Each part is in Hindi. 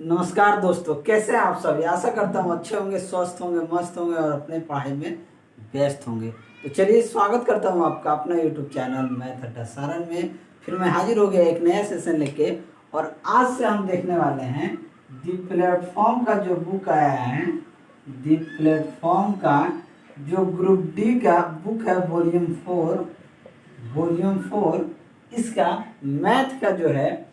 नमस्कार दोस्तों, कैसे हैं आप सभी। आशा करता हूँ अच्छे होंगे, स्वस्थ होंगे, मस्त होंगे और अपने पढ़ाई में व्यस्त होंगे। तो चलिए स्वागत करता हूँ आपका अपना यूट्यूब चैनल मैथ अड्डा सारण में। फिर मैं हाजिर हो गया एक नया सेशन लेके। और आज से हम देखने वाले हैं दी प्लेटफॉर्म का जो बुक आया है, दी प्लेटफॉर्म का जो ग्रुप डी का बुक है वॉल्यूम 4 इसका मैथ का जो है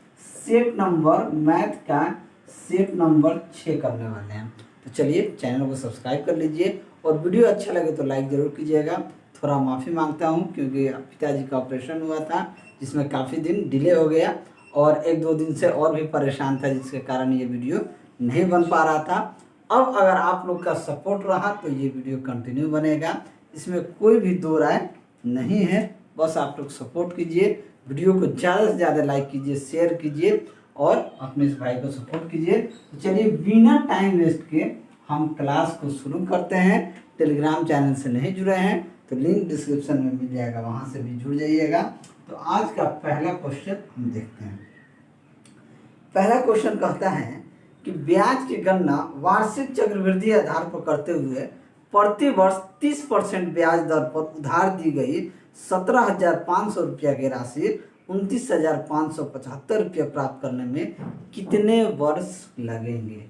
मैथ का सेट नंबर 6 करने वाले हैं। तो चलिए चैनल को सब्सक्राइब कर लीजिए और वीडियो अच्छा लगे तो लाइक ज़रूर कीजिएगा। थोड़ा माफ़ी मांगता हूँ क्योंकि पिताजी का ऑपरेशन हुआ था जिसमें काफ़ी दिन डिले हो गया और एक दो दिन से और भी परेशान था, जिसके कारण ये वीडियो नहीं बन पा रहा था। अब अगर आप लोग का सपोर्ट रहा तो ये वीडियो कंटिन्यू बनेगा, इसमें कोई भी दो राय नहीं है। बस आप लोग सपोर्ट कीजिए, वीडियो को ज़्यादा से ज़्यादा लाइक कीजिए, शेयर कीजिए और अपने इस भाई को सपोर्ट कीजिए। तो चलिए बिना टाइम वेस्ट के हम क्लास को शुरू करते हैं। टेलीग्राम चैनल से नहीं जुड़े हैं तो लिंक डिस्क्रिप्शन में मिल जाएगा, वहाँ से भी जुड़ जाइएगा। तो आज का पहला क्वेश्चन हम देखते हैं। पहला क्वेश्चन कहता है कि ब्याज की गणना वार्षिक चक्रवृद्धि आधार पर करते हुए प्रति वर्ष 30% ब्याज दर पर उधार दी गई 17,500 रुपया की राशि 29,575 रुपया प्राप्त करने में कितने वर्ष लगेंगे।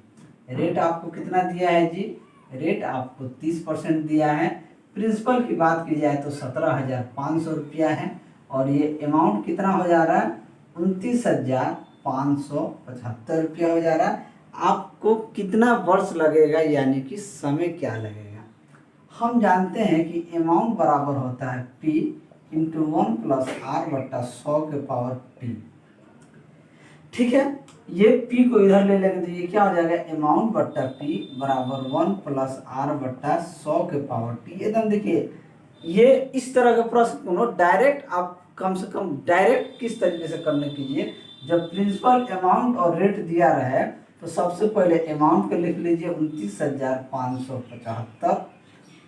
रेट आपको कितना दिया है जी? रेट आपको 30% दिया है। प्रिंसिपल की बात की जाए तो 17,500 रुपया है और ये अमाउंट कितना हो जा रहा है? 29,575 रुपया हो जा रहा है। आपको कितना वर्ष लगेगा, यानी कि समय क्या लगेगा। हम जानते हैं कि अमाउंट बराबर होता है P इंटू 1 प्लस आर बट्टा 100 के पावर T। ठीक है, ये P को इधर ले लेंगे तो ये क्या हो जाएगा? अमाउंट बट्टा P बराबर 1 प्लस आर बट्टा 100 के पावर T। एकदम देखिए, ये इस तरह के प्रश्न को डायरेक्ट आप कम से कम डायरेक्ट किस तरीके से करने कीजिए। जब प्रिंसिपल अमाउंट और रेट दिया रहे तो सबसे पहले अमाउंट को लिख लीजिए 29,575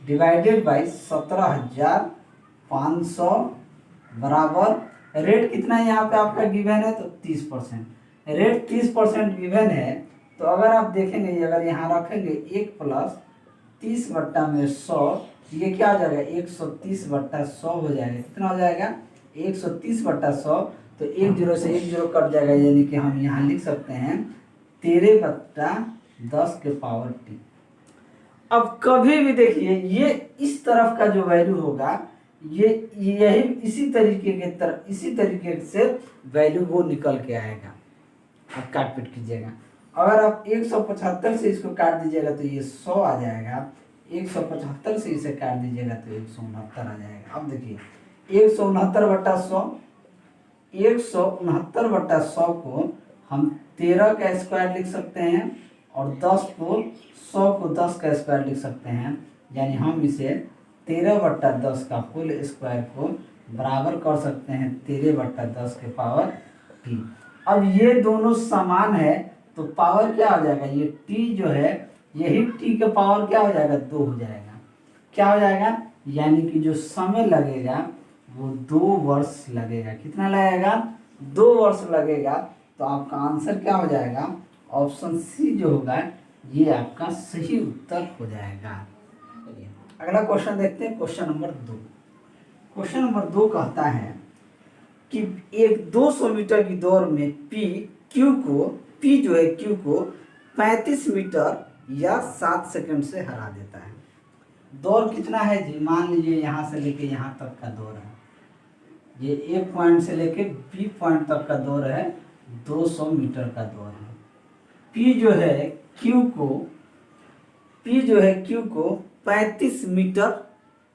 डिवाइडेड बाई 17,500 बराबर रेट कितना है यहाँ पे आपका गिवन है तो 30%। रेट 30% गिवन है तो अगर आप देखेंगे, अगर यहाँ रखेंगे 1 प्लस 30 बट्टा में 100, ये क्या हो जाएगा? 130 बट्टा 100 हो जाएगा। कितना हो जाएगा? 130 बट्टा 100। तो 1 0 से 1 0 कट जाएगा, यानी कि हम यहाँ लिख सकते हैं 13 बट्टा 10 के पावर T। अब कभी भी देखिए, ये इस तरफ का जो वैल्यू होगा ये यही इसी तरीके से वैल्यू वो निकल के आएगा। आप काट पीट कीजिएगा। अगर आप 175 से इसको काट दीजिएगा तो ये 100 आ जाएगा। 175 से इसे काट दीजिएगा तो 169 आ जाएगा। अब देखिए 169 बट्टा 100, 169 बट्टा 100 को हम 13 का स्क्वायर लिख सकते हैं और 10 को 100 को 10 का स्क्वायर लिख सकते हैं, यानी हम इसे 13 बट्टा 10 का होल स्क्वायर को बराबर कर सकते हैं 13 बट्टा 10 के पावर T। अब ये दोनों समान है तो पावर क्या हो जाएगा? ये T जो है यही T का पावर क्या हो जाएगा? 2 हो जाएगा। क्या हो जाएगा? यानी कि जो समय लगेगा वो 2 वर्ष लगेगा। कितना लगेगा? 2 वर्ष लगेगा। तो आपका आंसर क्या हो जाएगा? ऑप्शन सी जो होगा ये आपका सही उत्तर हो जाएगा। अगला क्वेश्चन देखते हैं, क्वेश्चन नंबर 2। क्वेश्चन नंबर 2 कहता है कि एक 200 मीटर की दौड़ में P जो है Q को 35 मीटर या 7 सेकंड से हरा देता है। दौड़ कितना है जी? मान लीजिए यहाँ से लेके यहाँ तक का दौड़ है, ये A पॉइंट से लेके B पॉइंट तक का दौड़ है, 200 मीटर का दौड़ है। P जो है Q को 35 मीटर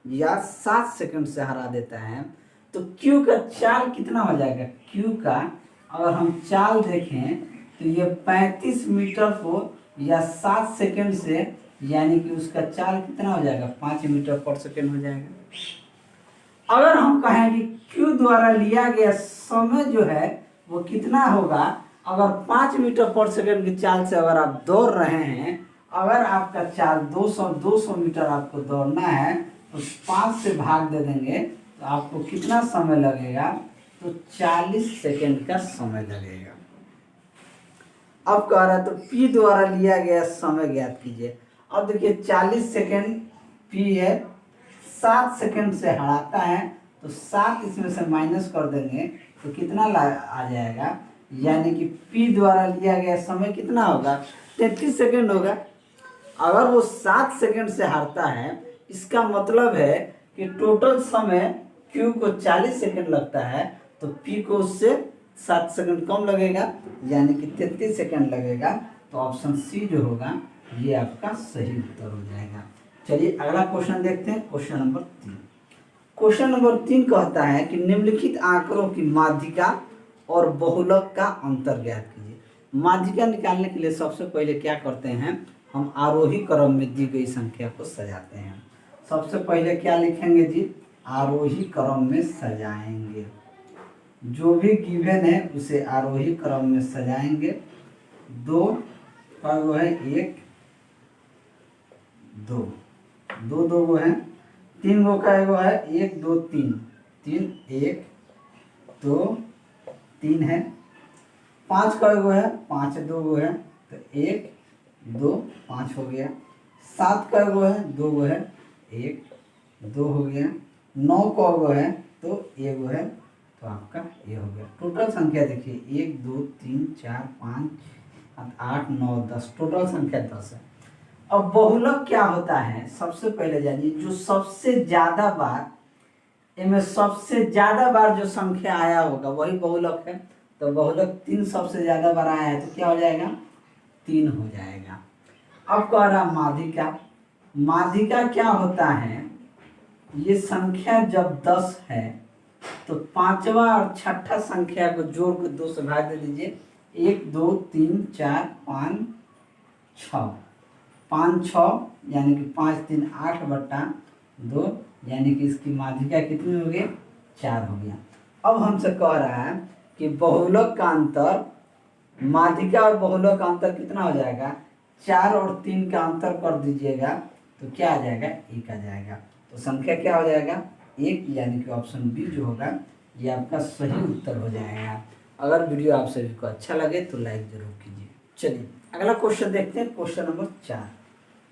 या 7 सेकंड से हरा देता है। तो Q का चाल कितना हो जाएगा? Q का अगर हम चाल देखें तो ये 35 मीटर को या 7 सेकंड से, यानी कि उसका चाल कितना हो जाएगा? 5 मीटर पर सेकंड हो जाएगा। अगर हम कहें कि Q द्वारा लिया गया समय जो है वो कितना होगा, अगर 5 मीटर पर सेकंड की चाल से अगर आप दौड़ रहे हैं, अगर आपका चाल 200 मीटर आपको दौड़ना है तो 5 से भाग दे देंगे तो आपको कितना समय लगेगा? तो 40 सेकंड का समय लगेगा। अब कह रहा है तो P द्वारा लिया गया समय ज्ञात कीजिए। अब देखिए 40 सेकेंड P है, 7 सेकेंड से हटाता है तो 7 इसमें से माइनस कर देंगे तो कितना आ जाएगा, यानी कि P द्वारा लिया गया समय कितना होगा, 33 सेकेंड होगा। अगर वो 7 सेकेंड से हारता है, इसका मतलब है कि टोटल समय Q को 40 सेकेंड लगता है तो P को उससे 7 सेकेंड कम लगेगा, यानी कि 33 सेकेंड लगेगा। तो ऑप्शन सी जो होगा ये आपका सही उत्तर हो जाएगा। चलिए अगला क्वेश्चन देखते हैं, क्वेश्चन नंबर 3। क्वेश्चन नंबर 3 कहता है कि निम्नलिखित आंकड़ों की माध्यिका और बहुलक का अंतर ज्ञात कीजिए। माध्यिका निकालने के लिए सबसे पहले क्या करते हैं, हम आरोही क्रम में दी गई संख्या को सजाते हैं। सबसे पहले क्या लिखेंगे जी, आरोही क्रम में सजाएंगे। जो भी गिवन है उसे आरोही क्रम में सजाएंगे। 2 का वो है 1 2 2 2 वो है, 3 गो का वो है 1 2 3 3 1 2 3 है, 5 का वो है 5 2 वो है तो 1 2 5 हो गया, 7 का वो है 2 वो है 1 2 हो गया, 9 का वो है तो 1 वो है तो आपका ये हो गया। टोटल संख्या देखिए 1 2 3 4 5 8 9 10, टोटल संख्या 10 है। अब बहुलक क्या होता है, सबसे पहले जानिए, जो सबसे ज्यादा बार इनमें सबसे ज्यादा बार जो संख्या आया होगा वही बहुलक है। तो बहुलक 3 सबसे ज्यादा बार आया है तो क्या हो जाएगा, 3 हो जाएगा। अब कह रहा माध्यिका, माध्यिका क्या होता है, ये संख्या जब 10 है तो पांचवा और छठा संख्या को जोड़ कर 2 से भाग दे दीजिए। 1 2 3 4 5 6 5 6 यानी कि 5 3 8 बट्टा 2, यानी कि इसकी माध्यिका कितनी हो गई, 4 हो गया। अब हमसे कह रहा है कि बहुलक का अंतर, माध्यिका और बहुलक का अंतर कितना हो जाएगा, 4 और 3 का अंतर कर दीजिएगा तो क्या आ जाएगा, 1 आ जाएगा। तो संख्या क्या हो जाएगा, 1, यानी कि ऑप्शन बी जो होगा ये आपका सही उत्तर हो जाएगा। अगर वीडियो आप सभी को अच्छा लगे तो लाइक जरूर कीजिए। चलिए अगला क्वेश्चन देखते हैं, क्वेश्चन नंबर 4।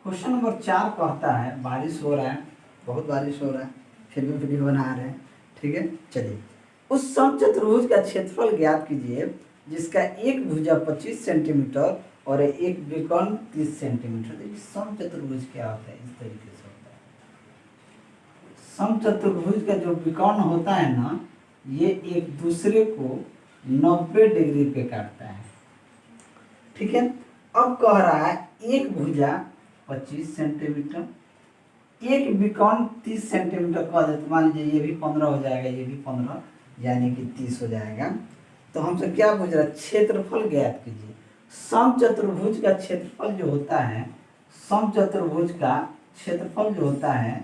क्वेश्चन नंबर 4 कहता है, बारिश हो रहा है, बहुत बारिश हो रहा है, फिर भी वीडियो बना रहे हैं, ठीक है। चलिए, उस समचतुर्भुज का क्षेत्रफल ज्ञात कीजिए जिसका एक भुजा 25 सेंटीमीटर और एक विकर्ण 30 सेंटीमीटर। देखिए समचतुर्भुज क्या होता है, इस तरीके से होता है। समचतुर्भुज का जो विकर्ण होता है ना, ये एक दूसरे को 90 डिग्री पे काटता है, ठीक है। अब कह रहा है एक भुजा 25 सेंटीमीटर, एक विकर्ण 30 सेंटीमीटर कह देते, मान लीजिए ये भी 15 हो जाएगा, ये भी 15, यानी कि 30 हो जाएगा। तो हमसे क्या पूछ रहा है, क्षेत्रफल ज्ञात कीजिए। समचतुर्भुज का क्षेत्रफल जो होता है, समचतुर्भुज का क्षेत्रफल जो होता है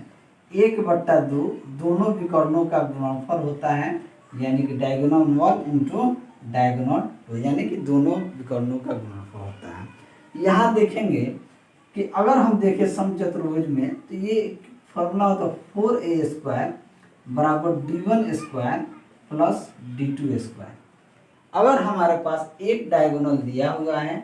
1/2 दोनों विकर्णों का गुणनफल होता है, यानी कि डायगोनल 1 इंटू डायगोनल 2, यानी कि दोनों विकर्णों का गुणनफल होता है। यहाँ देखेंगे कि अगर हम देखें समचतुर्भुज में तो ये फॉर्मूला होता है 4a² बराबर d1² प्लस d2²। अगर हमारे पास एक डायगोनल दिया हुआ है,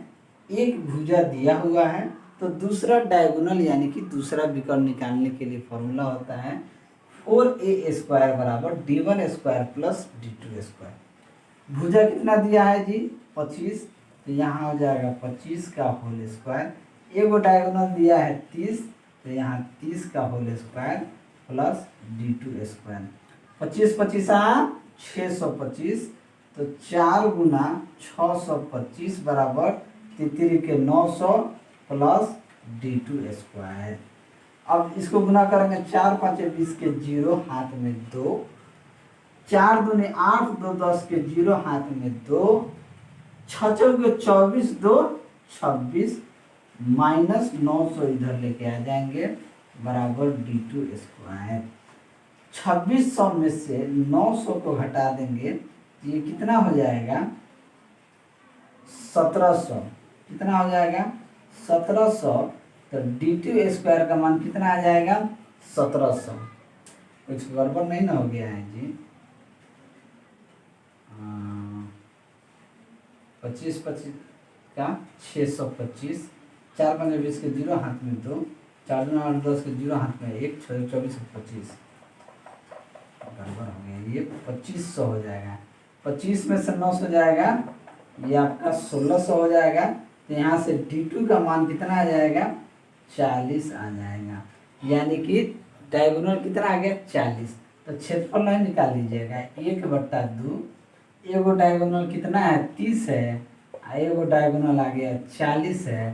एक भुजा दिया हुआ है, तो दूसरा डायगोनल यानी कि दूसरा विकर्ण निकालने के लिए फॉर्मूला होता है 4a² बराबर d1² प्लस d2²। भुजा कितना दिया है जी, 25, तो यहाँ हो जाएगा 25 का होल स्क्वायर। एगो डायगोनल दिया है 30, तो यहाँ 30 का होल स्क्वायर प्लस d2²। 25 25 625, तो 4 गुना 625 बराबर 33 के 900 प्लस d2²। अब इसको गुना करेंगे, 4 5 20 के 0 हाथ में 2, 4 दूनी 8 2 10 के 0 हाथ में 2, 6 के 24 2 26 माइनस 900 इधर लेके आ जाएंगे बराबर d2²। 2600 में से 900 को घटा देंगे तो ये कितना हो जाएगा, 1700। कितना हो जाएगा, 1700। तो d2² का मान कितना आ जाएगा, 1700। कुछ गड़बड़ नहीं ना हो गया है जी, 25 25 आपका 625, 4 5 20 के 0 हाथ में 2, 4 2 8 10 के 0 हाथ में 1, 6 24 25, गड़बड़ हो गया, ये 2500 हो जाएगा। 25 में से 900 जाएगा, ये आपका 1600 हो जाएगा। तो यहाँ से D2 का मान कितना आ जाएगा, 40 आ जाएगा। यानी कि डायगोनल कितना आ गया, 40। तो क्षेत्रफल नहीं निकाल लीजिएगा, 1/2, एगो डायगोनल कितना है, 30 है, एगो डायगोनल आ गया 40 है।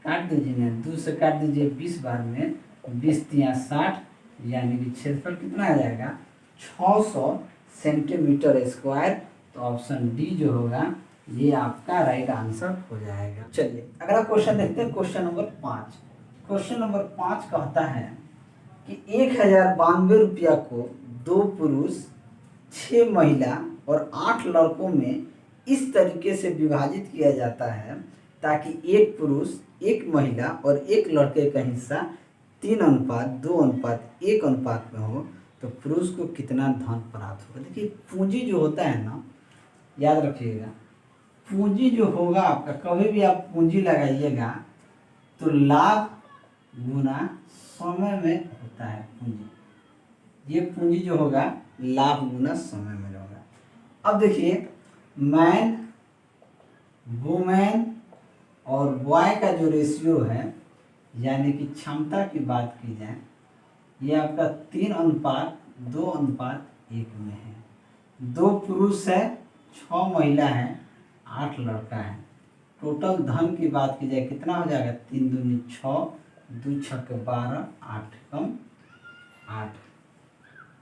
काट दीजिए ना, 2 से काट दीजिए 20 बार में, 20 तिया 60, यानी कि क्षेत्रफल कितना आ जाएगा, 600 सेंटीमीटर स्क्वायर। तो ऑप्शन डी जो होगा ये आपका राइट आंसर हो जाएगा। चलिए अगला क्वेश्चन देखते हैं, क्वेश्चन नंबर 5। क्वेश्चन नंबर 5 कहता है कि 1092 रुपया को 2 पुरुष, 6 महिला और 8 लड़कों में इस तरीके से विभाजित किया जाता है ताकि 1 पुरुष, 1 महिला और 1 लड़के का हिस्सा 3:2:1 अनुपात में हो, तो पुरुष को कितना धन प्राप्त होगा। देखिए पूंजी जो होता है ना, याद रखिएगा, पूंजी जो होगा आपका, कभी भी आप पूंजी लगाइएगा तो लाभ गुना समय में होता है पूंजी। ये पूंजी जो होगा लाभ गुना समय में होगा। अब देखिए मैन, वुमेन और बॉय का जो रेशियो है, यानी कि क्षमता की बात की जाए, ये आपका 3:2:1 में है। 2 पुरुष है, 6 महिला है, 8 लड़का है। टोटल धन की बात की जाए कितना हो जाएगा, 3 दूनी 6, 2 छक्के 12, 8 कम 8।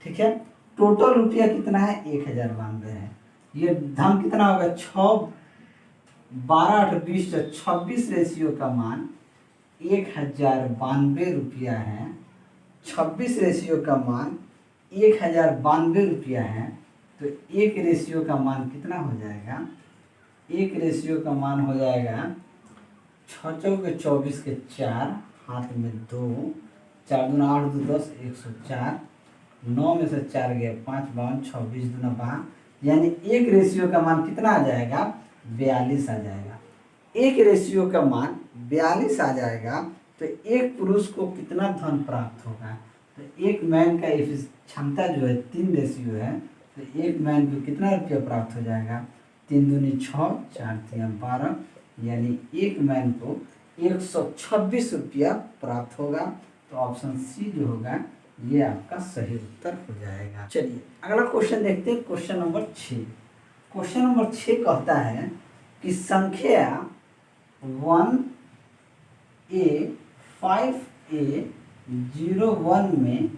ठीक है, टोटल रुपया कितना है, 1092 है। ये धन कितना होगा, 6 12 8 20 26 रेशियो का मान 1092 रुपया है। 26 रेशियो का मान 1092 रुपया है। तो 1 रेशियो का मान कितना हो जाएगा, 1 रेशियो का मान हो जाएगा 6 चौके 24 के 4, हाथ में 2, 4 दूना 8 2 10 104, 9 में से 4 गया 5 52, 26 दूना 12, यानी 1 रेशियो का मान कितना आ जाएगा, 42 आ जाएगा। 1 रेशियो का मान 42 आ जाएगा। तो 1 पुरुष को कितना धन प्राप्त होगा, तो 1 मैन का क्षमता जो है 3 रेशियो है, तो 1 मैन को कितना रुपया प्राप्त हो जाएगा, 3 दूनी 6, 4 तिया 12, यानी 1 मैन को 126 रुपया प्राप्त होगा। तो ऑप्शन सी जो होगा ये आपका सही उत्तर हो जाएगा। चलिए अगला क्वेश्चन देखते हैं, क्वेश्चन नंबर 6। क्वेश्चन नंबर 6 कहता है कि संख्या 1a 5a 01 में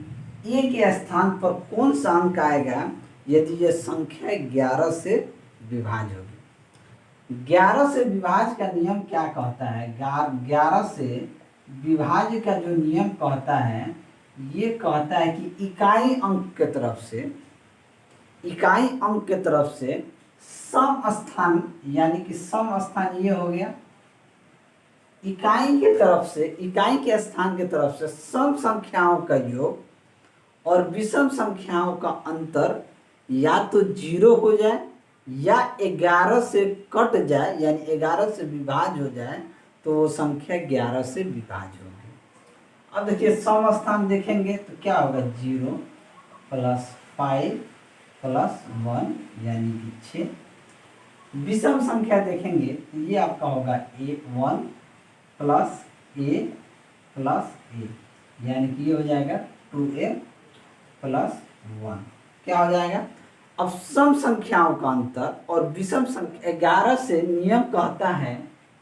a के स्थान पर कौन सा अंक आएगा यदि यह संख्या 11 से विभाज्य होगी। 11 से विभाज्य का नियम क्या कहता है, 11 से विभाज्य का जो नियम कहता है, ये कहता है कि इकाई अंक के तरफ से सम स्थान, यानी कि सम स्थान ये हो गया, इकाई के स्थान के तरफ से सम संख्याओं का योग और विषम संख्याओं का अंतर या तो 0 हो जाए या 11 से कट जाए, यानी 11 से विभाज्य हो जाए, तो वो संख्या 11 से विभाज्य होगी। अब देखिए सम स्थान देखेंगे तो क्या होगा, 0 + 5 + 1 यानी कि 6। विषम संख्या देखेंगे तो ये आपका होगा 1 + a + a, यानी कि ये हो जाएगा 2a + 1। क्या हो जाएगा, अब सम संख्याओं का अंतर और विषम संख्या 11 से नियम कहता है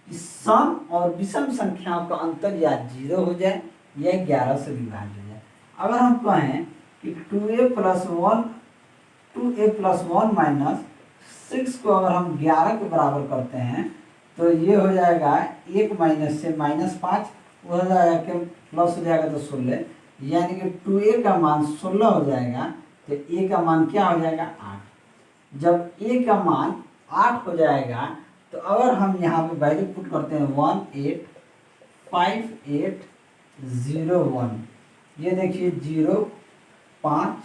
कि सम और विषम संख्याओं का अंतर या 0 हो जाए या 11 से विभाज्य हो जाए। अगर हम कहें कि 2a + 1 - 6 को अगर हम 11 के बराबर करते हैं तो ये हो जाएगा 1 माइनस से -5 हो जाएगा कि प्लस हो जाएगा तो 16, यानी कि 2a का मान 16 हो जाएगा। तो a का मान क्या हो जाएगा, 8। जब a का मान 8 हो जाएगा तो अगर हम यहाँ पे वैल्यू पुट करते हैं 185801, ये देखिए 0 5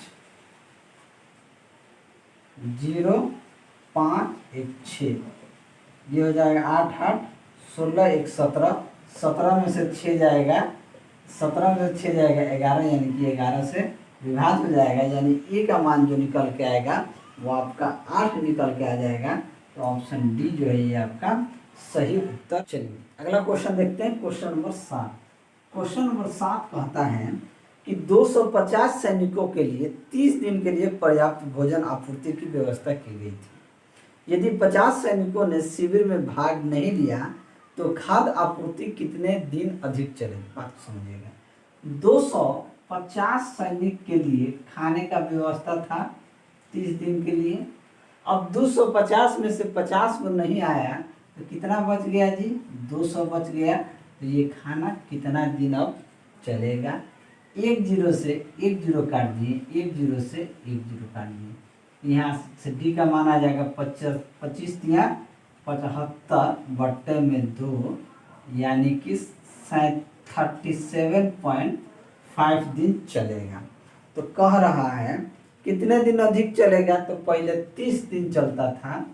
0 5 1 6, ये हो जाएगा 8 8 16 1 17, 17 में से 6 जाएगा, 17 में से 6 जाएगा 11, यानी कि 11 से विभाज्य हो जाएगा, यानी ए का मान जो निकल के आएगा वो आपका 8 निकल के आ जाएगा। तो ऑप्शन डी जो है ये आपका सही उत्तर। चलिए अगला क्वेश्चन देखते हैं, क्वेश्चन नंबर 7। क्वेश्चन नंबर 7 कहता है कि 250 सैनिकों के लिए 30 दिन के लिए पर्याप्त भोजन आपूर्ति की व्यवस्था की गई थी। यदि 50 सैनिकों ने शिविर में भाग नहीं लिया तो खाद्य आपूर्ति कितने दिन अधिक चलेगी? बात समझिएगा। 250 सैनिक के लिए खाने का व्यवस्था था 30 दिन के लिए। अब 250 में से 50 को नहीं आया तो कितना बच गया जी? 200 बच गया। तो ये खाना कितना दिन अब चलेगा? 1 0 से 1 0 काट दिए, 1 0 से 1 0 काट दिए। यहाँ से डी का मान आ जाएगा 25 दिया 75 बट्टे में 2, यानी कि 37.5 दिन चलेगा। तो कह रहा है कितने दिन अधिक चलेगा? तो पहले 30 दिन चलता था,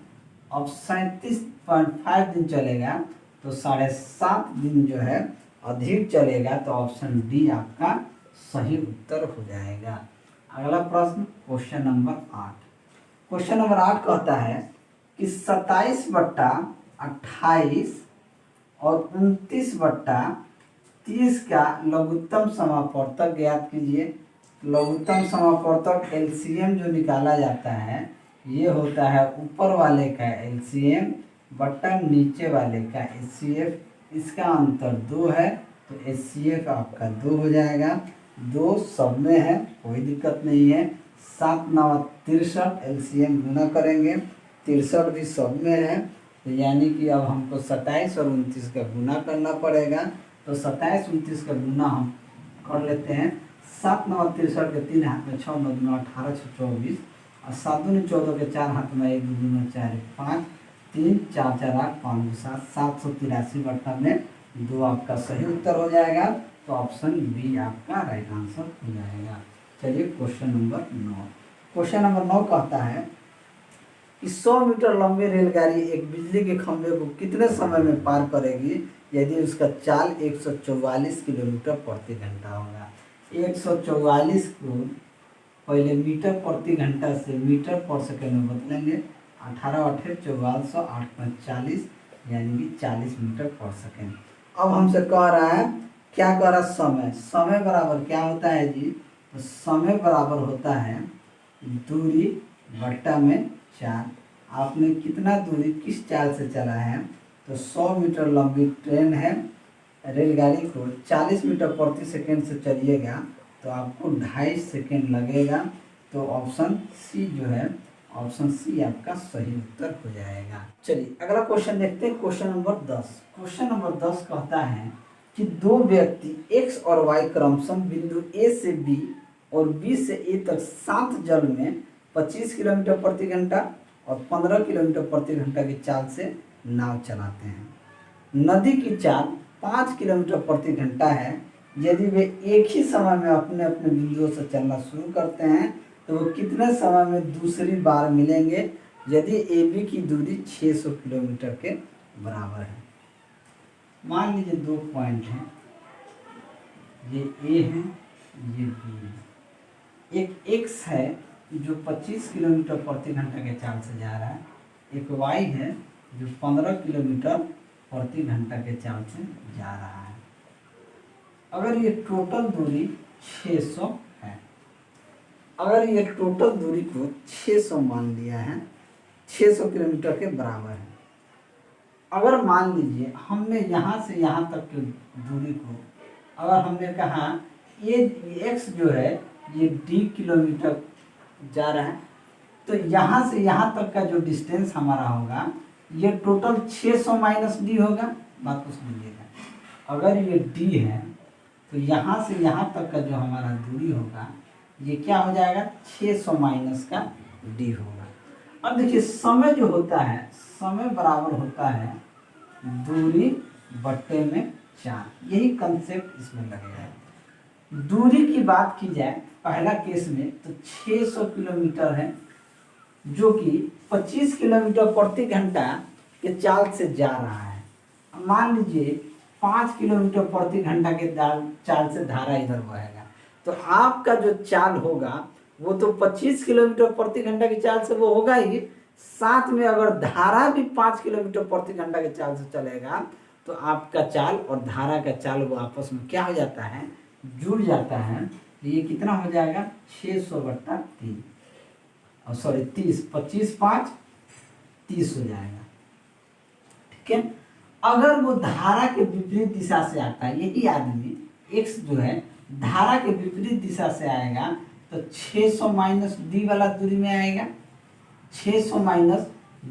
अब 37.5 दिन चलेगा, तो 7.5 दिन जो है अधिक चलेगा। तो ऑप्शन डी आपका सही उत्तर हो जाएगा। अगला प्रश्न क्वेश्चन नंबर 8। क्वेश्चन नंबर 8 कहता है कि 27/28 और 29/30 का लघुत्तम समापवर्तक ज्ञात कीजिए। लघुत्तम समापवर्तक एलसीएम जो निकाला जाता है ये होता है ऊपर वाले का एलसीएम बटा नीचे वाले का एचसीएफ। इसका अंतर 2 है, तो एचसीएफ आपका 2 हो जाएगा। 2 सब में है, कोई दिक्कत नहीं है। 7 9 63 एलसीएम गुना करेंगे, 63 भी सब में है, तो यानी कि अब हमको 27 और 29 का गुना करना पड़ेगा। तो 27 29 का गुना हम कर लेते हैं। 7 9 63 के 3 हाथ में 6 9 2 18 6 24 और 7 2 14 के 4 हाथ में 1 2 2 4 5 3 4 4 8 5 2 7 783 बट्टा में 2 आपका सही उत्तर हो जाएगा। तो ऑप्शन बी आपका राइट आंसर हो जाएगा। चलिए क्वेश्चन नंबर 9। क्वेश्चन नंबर 9 कहता है कि 100 मीटर लंबी रेलगाड़ी एक बिजली के खंभे को कितने समय में पार करेगी यदि उसका चाल 144 किलोमीटर प्रति घंटा होगा? 144 को पहले मीटर प्रति घंटा से मीटर पर सेकंड में बदलेंगे। 18 8 4400 8 5 40, यानी कि 40 मीटर पर सेकंड। अब हमसे कह रहा है, क्या कह रहा? समय। समय बराबर क्या होता है जी? तो समय बराबर होता है दूरी बट्टा में 4। आपने कितना दूरी किस चाल से चला है? तो 100 मीटर लंबी ट्रेन है, रेलगाड़ी को 40 मीटर प्रति सेकंड से चलिएगा तो आपको 2.5 सेकंड लगेगा। तो ऑप्शन सी जो है, ऑप्शन सी आपका सही उत्तर हो जाएगा। चलिए अगला क्वेश्चन देखते हैं, क्वेश्चन नंबर 10। क्वेश्चन नंबर 10 कहता है कि 2 व्यक्ति x और y क्रमशः बिंदु A से B और B से A तक शांत जल में 25 किलोमीटर प्रति घंटा और 15 किलोमीटर प्रति घंटा की चाल से नाव चलाते हैं। नदी की चाल 5 किलोमीटर प्रति घंटा है। यदि वे एक ही समय में अपने अपने बिंदुओं से चलना शुरू करते हैं तो वो कितने समय में दूसरी बार मिलेंगे यदि ए बी की दूरी 600 किलोमीटर के बराबर है? मान लीजिए 2 पॉइंट हैं, ये ए है, ये बी है। एक एक्स है जो 25 किलोमीटर प्रति घंटा के चाल से जा रहा है, एक वाई है जो 15 किलोमीटर प्रति घंटा के चाल से जा रहा है। अगर ये टोटल दूरी 600 है, अगर ये टोटल दूरी को 600 मान लिया है, 600 किलोमीटर के बराबर है। अगर मान लीजिए हमने यहाँ से यहाँ तक की दूरी को, अगर हमने कहा ये एक्स जो है ये डी किलोमीटर जा रहा है, तो यहाँ से यहाँ तक का जो डिस्टेंस हमारा होगा ये टोटल 600 माइनस डी होगा। बात को समझिएगा। अगर ये डी है तो यहाँ से यहाँ तक का जो हमारा दूरी होगा ये क्या हो जाएगा? 600 माइनस का डी होगा। अब देखिए समय जो होता है, समय बराबर होता है दूरी बट्टे में 4। यही कंसेप्ट इसमें लगेगा। दूरी की बात की जाए पहला केस में तो 600 किलोमीटर है जो कि 25 किलोमीटर प्रति घंटा के चाल से जा रहा है। मान लीजिए 5 किलोमीटर प्रति घंटा के चाल से धारा इधर बहेगा, तो आपका जो चाल होगा वो तो 25 किलोमीटर प्रति घंटा की चाल से वो होगा ही, साथ में अगर धारा भी 5 किलोमीटर प्रति घंटा के चाल से चलेगा तो आपका चाल और धारा का चाल वो आपस में क्या हो जाता है, जुड़ जाता है। तो ये कितना हो जाएगा 600/3, और सॉरी 30, 25 5 30 हो जाएगा। ठीक है, अगर वो धारा के विपरीत दिशा से आता है, यही आदमी x जो है धारा के विपरीत दिशा से आएगा तो 600 माइनस डी वाला दूरी में आएगा, 600 माइनस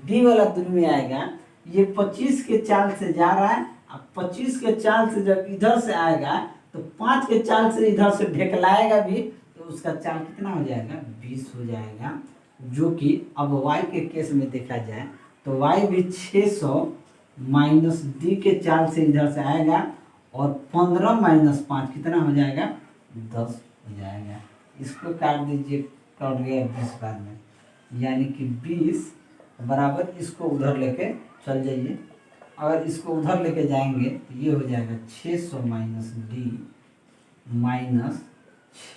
डी वाला दूरी में आएगा। ये 25 के चाल से जा रहा है, अब 25 के चाल से जब इधर से आएगा तो 5 के चाल से इधर से ढेकलाएगा भी, तो उसका चाल कितना हो जाएगा 20 हो जाएगा। जो कि अब y के केस में देखा जाए तो y भी 600 माइनस डी के चाल से इधर से आएगा, और 15 माइनस 5 कितना हो जाएगा 10 हो जाएगा। इसको काट दीजिए, कट गया 20 बार में, यानी कि 20 बराबर इसको उधर लेके चल जाइए। अगर इसको उधर लेके जाएंगे तो ये हो जाएगा 600 minus D minus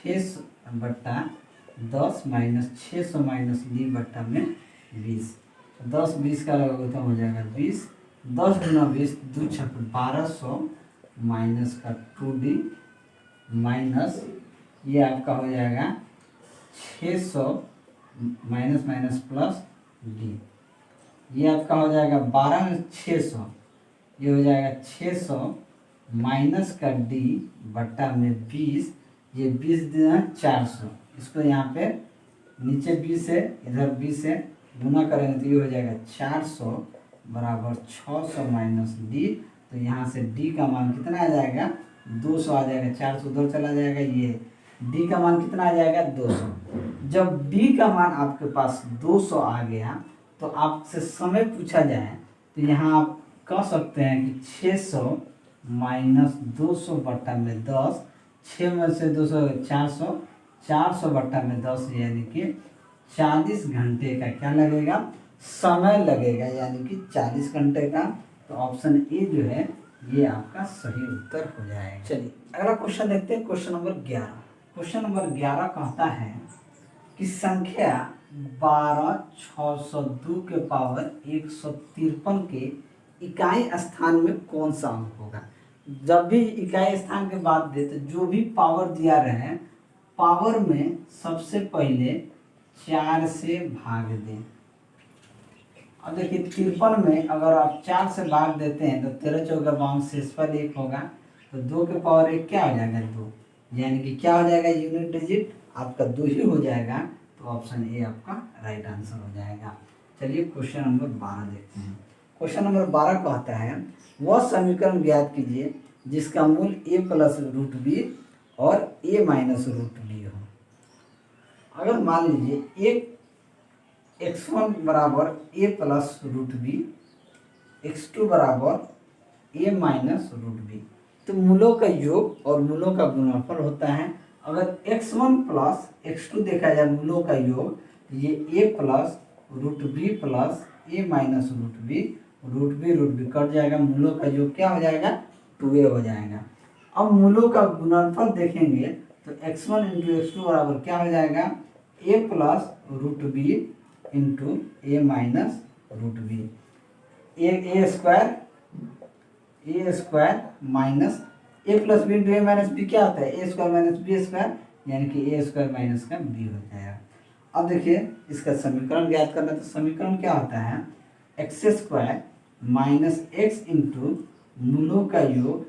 600/10 minus 600 minus D बट्टा में 20, 10 20 का लगा हो जाएगा 20, 10 गुना 20 2 6 1200 माइनस का 2d माइनस ये आपका हो जाएगा 600 माइनस माइनस प्लस डी, ये आपका हो जाएगा 12 में 600, ये हो जाएगा 600 माइनस का डी बट्टा में 20, ये 20 दिन 400, इसको यहाँ पे नीचे 20 है इधर 20 है, गुना करेंगे तो ये हो जाएगा 400 बराबर 600 माइनस डी। तो यहाँ से डी का मान कितना आ जाएगा 200 आ जाएगा, 400 उधर चला जाएगा, ये डी का मान कितना आ जाएगा 200। जब डी का मान आपके पास 200 आ गया तो आपसे समय पूछा जाए तो यहाँ आप कह सकते हैं कि 600 माइनस 200 बट्टा में 10, 6 में से 200 400, 400 बट्टा में 10 यानी कि 40 घंटे का क्या लगेगा समय लगेगा, यानी कि 40 घंटे का। तो ऑप्शन ए जो है ये आपका सही उत्तर हो जाएगा। चलिए अगला क्वेश्चन देखते हैं, क्वेश्चन नंबर 11। क्वेश्चन नंबर 11 कहता है कि संख्या 12602 के पावर 153 के इकाई स्थान में कौन सा अंक होगा। जब भी इकाई स्थान के बाद दे तो जो भी पावर दिया रहे पावर में सबसे पहले 4 से भाग दें। अब देखिए 53 में अगर आप 4 से भाग देते हैं तो 13 चौका 52 शेषफल 1 होगा, तो 2 के पावर 1 क्या हो जाएगा 2, यानी कि क्या हो जाएगा यूनिट डिजिट आपका 2 ही हो जाएगा। तो ऑप्शन ए आपका राइट आंसर हो जाएगा। चलिए क्वेश्चन नंबर 12 देखते हैं। क्वेश्चन नंबर 12 कहता है वह समीकरण ज्ञात कीजिए जिसका मूल a प्लस रूट बी और a माइनस रूट बी हो। अगर मान लीजिए एक x1 बराबर a plus root B, x2 बराबर a माइनस रूट बी, तो मूलों का योग और मूलों का गुणनफल होता है। अगर x1 प्लस x2 देखा जाए मूलों का योग, तो ये a plus root B plus a minus root B cut जाएगा, मूलों का योग क्या हो जाएगा 2a हो जाएगा। अब मूलों का गुणनफल देखेंगे तो x1 इंटू x2 बराबर क्या हो जाएगा a plus root B into A minus root B, A square minus A plus B into A minus B क्या होता है A square minus B square, यानी कि ए स्क्वायर माइनस का बी हो जाएगा। अब देखिए इसका समीकरण ज्ञात करना, तो समीकरण क्या होता है x square minus x into मूलों का योग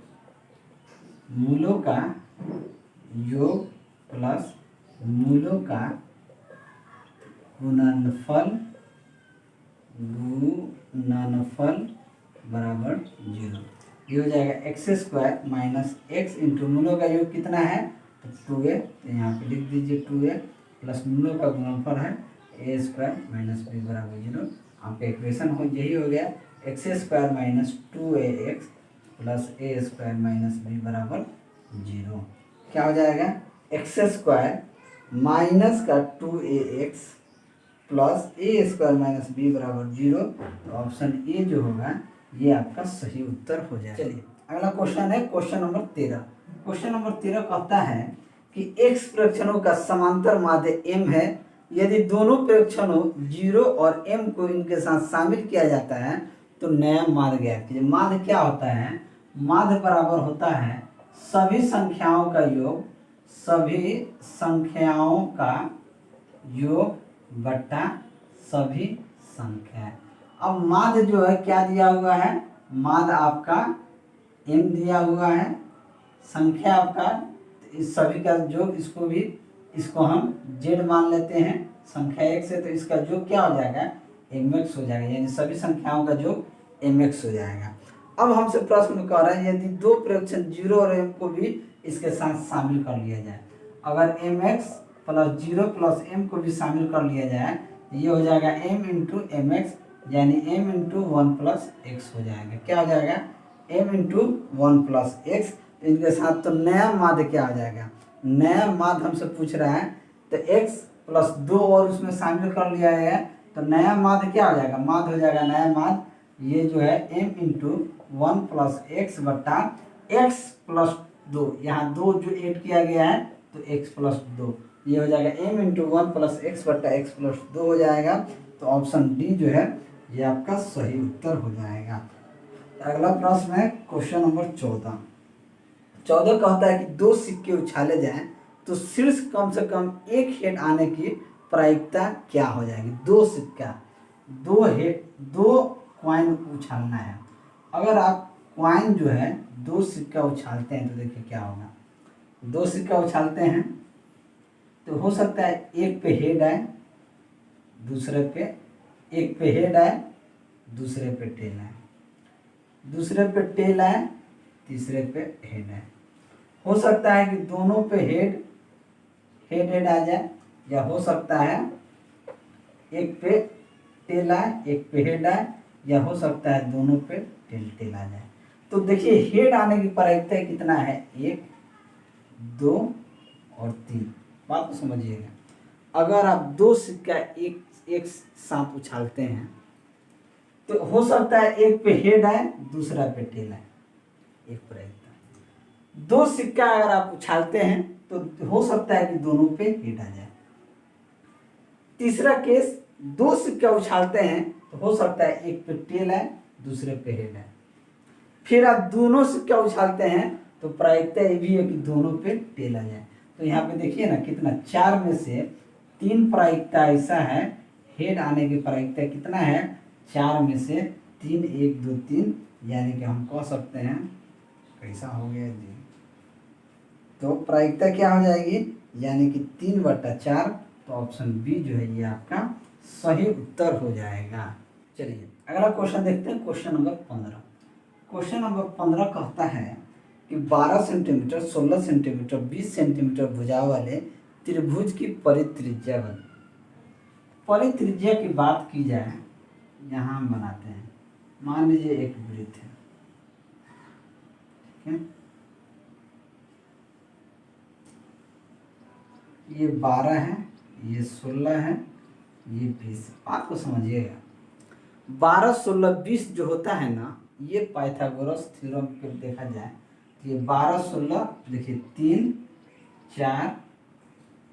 प्लस मूलों का गुणनफल बराबर 0। ये हो जाएगा x square minus x into मूलों का योग कितना है तो 2a, तो यहाँ पे लिख दीजिए 2a प्लस मूलों का गुणनफल है ए स्क्वायर माइनस बी बराबर 0। आपका इक्वेशन हो यही हो गया x square minus 2ax plus a square minus b बराबर 0। क्या हो जाएगा एक्स स्क्वायर माइनस का 2ax plus a square minus b बराबर 0। तो ऑप्शन ए जो होगा ये आपका सही उत्तर हो जाए। चलिए अगला क्वेश्चन है क्वेश्चन नंबर 13। क्वेश्चन नंबर 13 कहता है कि x प्रेक्षणों का समांतर माध्य m है, यदि दोनों प्रेक्षणों 0 और m को इनके साथ शामिल किया जाता है तो नया माध्य ज्ञात कीजिए। माध्य क्या होता है? माध्य बराबर होता है सभी संख्याओं का योग, सभी संख्याओं का योग बट्टा सभी संख्या। अब माध्य जो है क्या दिया हुआ है? माध्य आपका m दिया हुआ है, संख्या आपका इस सभी का योग, इसको हम z मान लेते हैं, संख्या x है तो इसका योग क्या हो जाएगा? mx हो जाएगा, यानी सभी संख्याओं का योग mx हो जाएगा। अब हमसे प्रश्न कर रहा है यदि दो प्रेक्षण 0 और m को भी इसके साथ शामिल कर लिया जाए, अगर mx प्लस 0 प्लस m को भी शामिल कर लिया जाए ये हो जाएगा m इंटू एम एक्स, यानी m इंटू 1 प्लस एक्स हो जाएगा। क्या हो जाएगा? m into 1 plus x. इनके साथ तो नया माध्य क्या हो जाएगा? नया माध्य हमसे पूछ रहा है तो x प्लस 2 और उसमें शामिल कर लिया है तो नया माध्य क्या हो जाएगा? माध्य हो जाएगा नया माध्य ये जो है m इंटू 1 प्लस एक्स बट्टा एक्स प्लस 2, यहाँ 2 जो ऐड किया गया है तो x प्लस 2, ये हो जाएगा m इंटू 1 प्लस एक्स बट्टा एक्स प्लस 2 हो जाएगा। तो ऑप्शन डी जो है ये आपका सही उत्तर हो जाएगा। अगला प्रश्न है क्वेश्चन नंबर 14। 14 कहता है कि दो सिक्के उछाले जाएं तो शीर्ष कम से कम एक हेड आने की प्रायिकता क्या हो जाएगी? दो सिक्का, दो कॉइन उछालना है। अगर आप कॉइन जो है दो सिक्का उछालते हैं तो देखिए क्या होगा। दो सिक्का उछालते हैं तो हो सकता है एक पे हेड आए, दूसरे पे, एक पे हेड आए, दूसरे पे टेल आए, दूसरे पे टेल आए, तीसरे पे हेड आए। हो सकता है कि दोनों पे हेड आ जाए, या हो सकता है एक पे टेल आए, एक पे हेड आए, या हो सकता है दोनों पे टेल आ जाए। तो देखिए हेड आने की प्रायिकता कितना है? 1, 2 और 3। बात को समझिएगा। अगर आप दो सिक्का एक साथ उछालते हैं तो हो सकता है एक पे हेड आए, दूसरा पे टेल आए, एक प्रायिकता। दो सिक्का अगर आप उछालते हैं तो हो सकता है कि दोनों पे हेड आ जाए। तीसरा केस, दो सिक्का उछालते हैं तो हो सकता है एक पे टेल आए, दूसरे पे हेड आए। फिर आप दोनों सिक्का उछालते हैं तो प्रायिकता ये भी है कि दोनों पे टेल आ जाए। तो यहाँ पे देखिए ना कितना, 4 में से 3 प्रायिकता ऐसा है, हेड आने की प्रायिकता कितना है? 4 में से 3, 1 2 3, यानी कि हम कह सकते हैं कैसा हो गया जी, तो प्रायिकता क्या हो जाएगी? यानी कि 3/4। तो ऑप्शन बी जो है ये आपका सही उत्तर हो जाएगा। चलिए अगला क्वेश्चन देखते हैं, क्वेश्चन नंबर 15। क्वेश्चन नंबर 15 कहता है कि 12 सेंटीमीटर, 16 सेंटीमीटर, 20 सेंटीमीटर भुजा वाले त्रिभुज की परित्रिज्या बन। परित्रिज्या की बात की जाए, यहाँ हम बनाते हैं, मान लीजिए एक वृत्त है, ठीक है, ये 12 है, ये 16 है, ये 20। बात को समझिएगा। 12, 16, 20 जो होता है ना, ये पाइथागोरस थ्योरम पे देखा जाए तो ये 12, 16 देखिए 3, 4,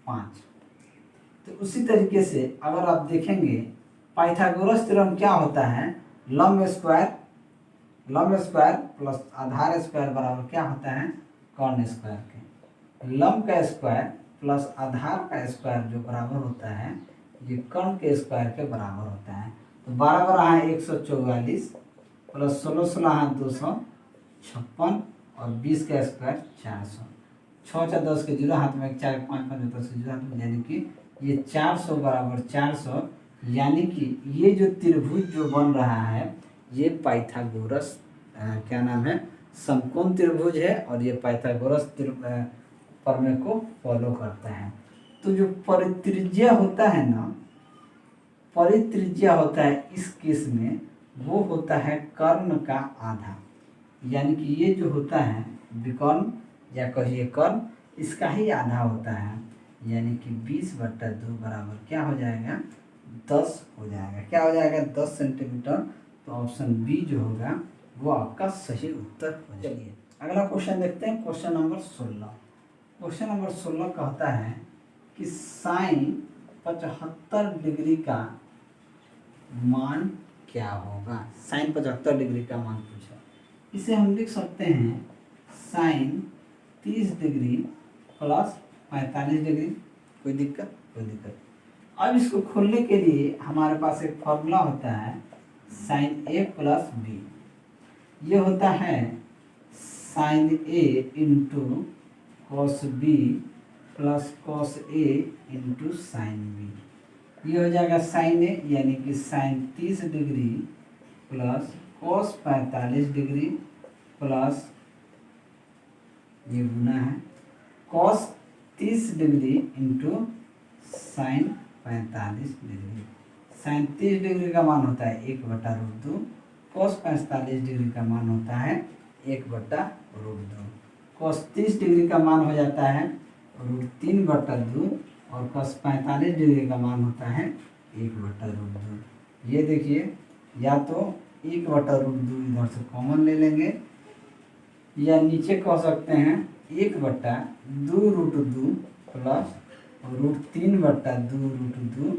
5। तो उसी तरीके से अगर आप देखेंगे पाइथागोरस थ्योरम क्या होता है? लंब स्क्वायर प्लस आधार स्क्वायर बराबर क्या होता है? कर्ण स्क्वायर के। लंब का स्क्वायर प्लस आधार का स्क्वायर जो बराबर होता है ये कर्ण के स्क्वायर के बराबर होता है। तो 12 बराबर 144 प्लस 16, 16 256 और 20 का स्क्वायर 400। 6 4 10 के 0 हाथ में 1 4 5 5 10 के 0 हाथ में, यानी कि ये 400 बराबर 400, यानी कि ये जो त्रिभुज जो बन रहा है ये पाइथागोरस क्या नाम है? समकोण त्रिभुज है, और ये पाइथागोरस प्रमेय को फॉलो करता है। तो जो परित्रिज्या होता है ना, परित्रिज्या होता है इस केस में वो होता है कर्ण का आधा, यानी कि ये जो होता है विकर्ण या कहिए कर्ण, इसका ही आधा होता है, यानी कि 20/2 बराबर क्या हो जाएगा? 10 हो जाएगा। क्या हो जाएगा? 10 सेंटीमीटर। तो ऑप्शन बी जो होगा वो आपका सही उत्तर हो जाएगा। चलिए अगला क्वेश्चन देखते हैं, क्वेश्चन नंबर 16। क्वेश्चन नंबर 16 कहता है कि साइन 75 डिग्री का मान क्या होगा। साइन 75 डिग्री का मान पूछा, इसे हम लिख सकते हैं साइन 30 डिग्री प्लस 45 डिग्री। कोई दिक्कत? कोई दिक्कत। अब इसको खोलने के लिए हमारे पास एक फॉर्मूला होता है साइन ए प्लस बी। ये होता है sine a into cos b plus cos a into sine b. ये हो जाएगा साइन ए यानी कि sine 30 degree plus cos 45 degree plus ये गुना है cos 30 degree into sine 45 degree. Sine 30 degree का मान होता है 1/√2, कॉस 45 डिग्री का मान होता है 1/√2। कॉस 30 डिग्री का मान हो जाता है √3/2 और कॉस 45 डिग्री का मान होता है 1/√2। ये देखिए या तो 1/√2 इधर से कॉमन ले लेंगे या नीचे कह सकते हैं 1/2√2 प्लस √3/2√2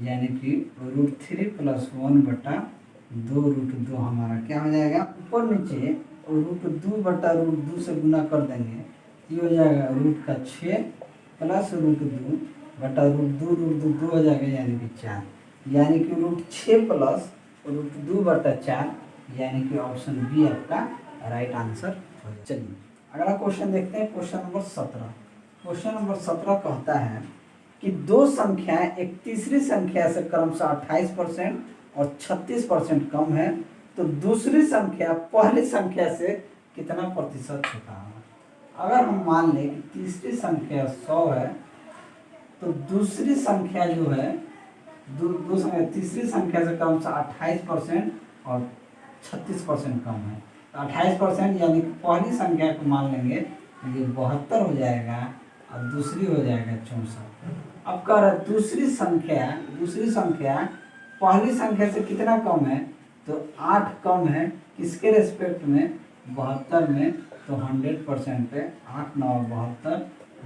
यानी कि √3 प्लस 1/2√2 हमारा क्या हो जाएगा। ऊपर नीचे √2/√2 से गुना कर देंगे, ये हो जाएगा √6 प्लस √2/√2 हो जाएगा यानी कि 4, यानी कि √6 प्लस √2/4 यानी कि ऑप्शन बी आपका राइट आंसर हो जाएगा। चलिए अगला क्वेश्चन देखते हैं, क्वेश्चन नंबर 17। क्वेश्चन नंबर 17 कहता है कि दो संख्याएं एक तीसरी संख्या से क्रमशः 28% और 36% कम है, तो दूसरी संख्या पहली संख्या से कितना प्रतिशत छोटा होगा। अगर हम मान लें कि तीसरी संख्या 100 है तो दूसरी संख्या जो है तीसरी संख्या से क्रमशः 28% और 36% कम है। तो 28% यानी कि पहली संख्या को मान लेंगे ये 72 हो जाएगा और दूसरी हो जाएगा 64। अब कह रहा दूसरी संख्या पहली संख्या से कितना कम है, तो 8 कम है किसके रेस्पेक्ट में, 72 में। तो 100% पे 8 9 72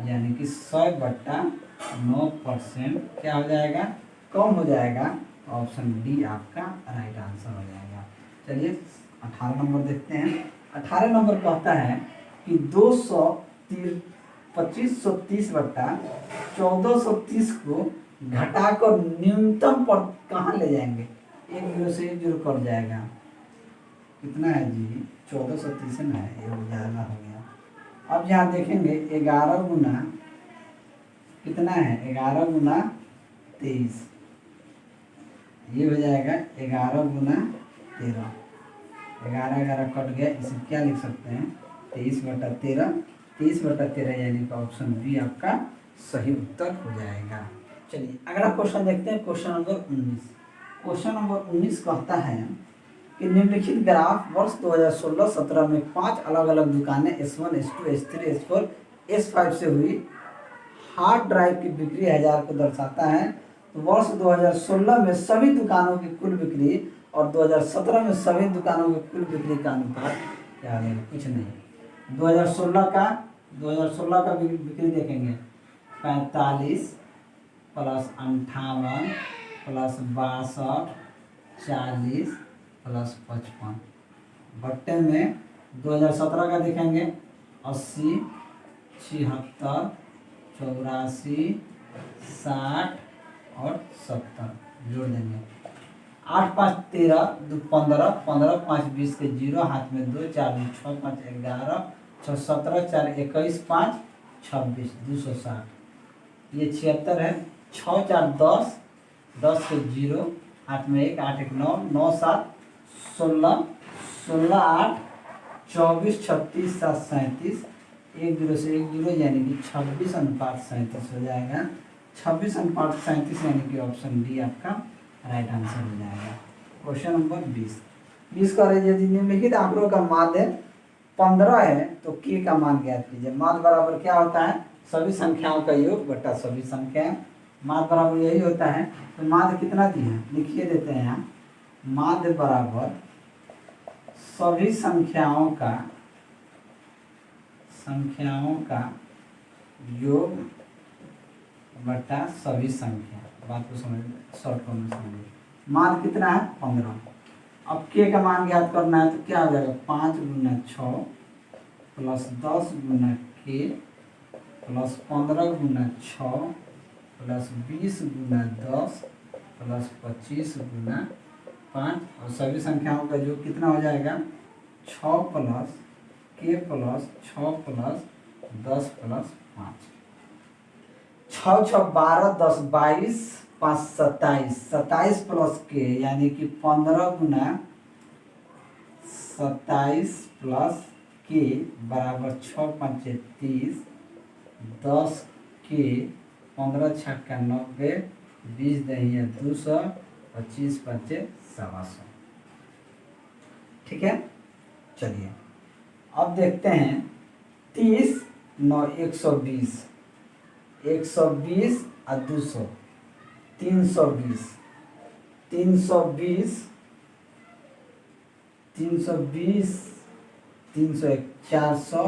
यानी कि 100/9% क्या हो जाएगा, कम हो जाएगा। ऑप्शन डी आपका राइट आंसर हो जाएगा। चलिए 18 नंबर देखते हैं। 18 नंबर कहता है कि 2530/1430 को घटाकर न्यूनतम पर कहाँ ले जाएंगे। 1 0 से 1 0 कट जाएगा, कितना है जी 1430 है ना, ये ज़्यादा हो गया। अब यहाँ देखेंगे 11 गुना कितना है, 11 गुना 23, ये हो जाएगा 11 गुना 13। 11 11 कट गया, इसे क्या लिख सकते हैं 23/13। 23/13 यानी कि ऑप्शन बी आपका सही उत्तर हो जाएगा। चलिए अगला क्वेश्चन देखते हैं, क्वेश्चन नंबर 19। क्वेश्चन नंबर 19 कहता है कि निम्नलिखित ग्राफ वर्ष 2016-17 में 5 अलग अलग दुकानें S1 S2 S3 S4 S5 से हुई हार्ड ड्राइव की बिक्री 1000 को दर्शाता है। तो वर्ष 2016 में सभी दुकानों की कुल बिक्री और 2017 में सभी दुकानों की कुल बिक्री का अनुपात क्या है, कुछ नहीं। 2016 का बिक्री देखेंगे 45 प्लस 58 प्लस 62 40 प्लस 55 बट्टे में 2017 का देखेंगे 80 76 84 60 और 70 जोड़ देंगे। 8 5 13 2 15 15 5 20 के 0 हाथ में 2 4 2 6 5 11 6 17 4 21 5 26 260, ये 76 है। 6 4 10 10 के 0 हाथ में 1 8 1 9 9 7 16 16 8 24 36 7 37 1 0 से 1 0 यानी कि 26:37 हो जाएगा। 26:37 यानी कि ऑप्शन डी आपका राइट आंसर हो जाएगा। क्वेश्चन नंबर 20 का यदि निम्नलिखित आंकड़ों का माध्य 15 है तो के का मान ज्ञात कीजिए। माध्य बराबर क्या होता है, सभी संख्याओं का योग बटा सभी संख्याएं। माध्य बराबर यही होता है। तो माध्य कितना दिए हैं लिखिए देते हैं यहाँ, माध्य बराबर सभी संख्याओं का योग बटा सभी संख्या। बात को समझ, शॉर्ट फॉर्म में समझिए। मान कितना है 15। अब के का मान ज्ञात करना है तो क्या हो जाएगा 5 गुना 6 प्लस 10 गुना के प्लस 15 गुना 6 प्लस 20 गुना 10 प्लस 25 गुना 5 और सभी संख्याओं का योग कितना हो जाएगा 6 प्लस के प्लस 6 प्लस 10 प्लस 5। 6 6 12 10 22 5 27 27 प्लस के यानी कि 15 गुना 27 प्लस के बराबर 6 5 30 10 के 15 छक्का 90 20 दहिया 200 25 5 125। ठीक है, चलिए अब देखते हैं 30 9 120 120 और 200 320 320 320 301 400